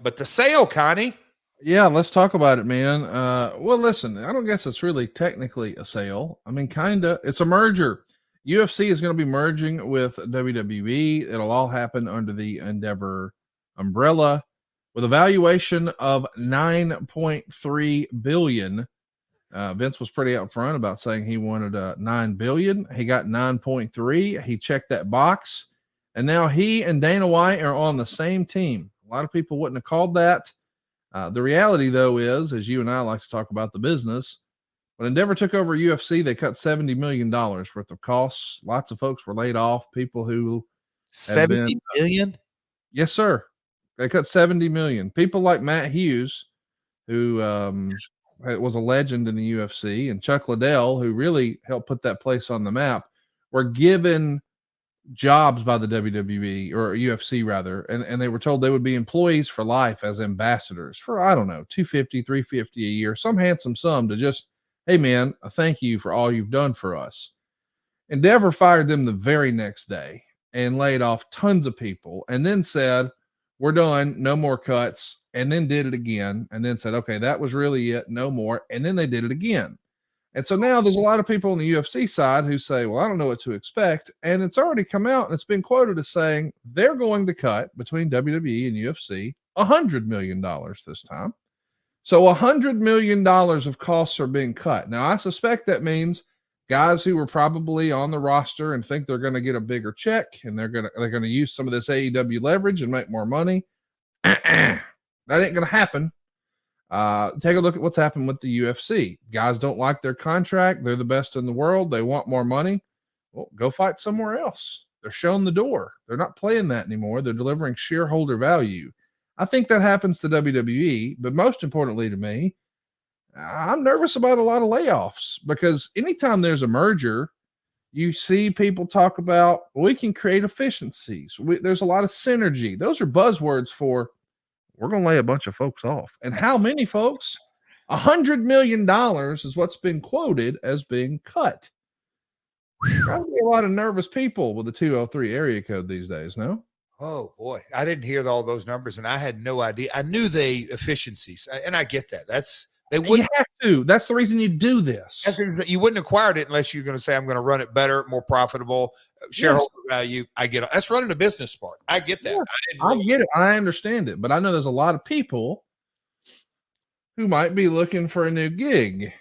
But the sale, Connie. Yeah, let's talk about it, man. Well, listen, I don't guess it's really technically a sale. I mean, kinda. It's a merger. UFC is going to be merging with WWE. It'll all happen under the Endeavor umbrella with a valuation of 9.3 billion. Vince was pretty upfront about saying he wanted 9 billion. He got 9.3. He checked that box, and now he and Dana White are on the same team. A lot of people wouldn't have called that. The reality, though, is, as you and I like to talk about the business, when Endeavor took over UFC, they cut $70 million worth of costs. Lots of folks were laid off. People who 70 million? Yes, sir. They cut 70 million. People like Matt Hughes, who was a legend in the UFC, and Chuck Liddell, who really helped put that place on the map, were given jobs by the WWE or UFC rather, and they were told they would be employees for life as ambassadors for, I don't know, 250, 350 a year, some handsome sum to just, hey man, a thank you for all you've done for us. Endeavor fired them the very next day and laid off tons of people and then said, we're done, no more cuts, and then did it again and then said, okay, that was really it, no more, and then they did it again. And so now there's a lot of people on the UFC side who say, well, I don't know what to expect. And it's already come out and it's been quoted as saying they're going to cut between WWE and UFC $100 million this time. So $100 million of costs are being cut. Now, I suspect that means guys who were probably on the roster and think they're going to get a bigger check and they're going to use some of this AEW leverage and make more money. That ain't going to happen. Take a look at what's happened with the UFC. Guys don't like their contract. They're the best in the world. They want more money. Well, go fight somewhere else. They're shown the door. They're not playing that anymore. They're delivering shareholder value. I think that happens to WWE, but most importantly to me, I'm nervous about a lot of layoffs because anytime there's a merger, you see people talk about, we can create efficiencies. There's a lot of synergy. Those are buzzwords for, we're going to lay a bunch of folks off. And how many folks? $100 million is what's been quoted as being cut. Got to be a lot of nervous people with the 203 area code these days, no? Oh boy, I didn't hear all those numbers, and I had no idea. I knew they efficiencies, and I get that. They wouldn't. You have to. That's the reason you do this. You wouldn't acquire it unless you're going to say, I'm going to run it better, more profitable, shareholder value. I get it. That's running a business part. I get that. Yeah, I get it. I understand it. But I know there's a lot of people who might be looking for a new gig.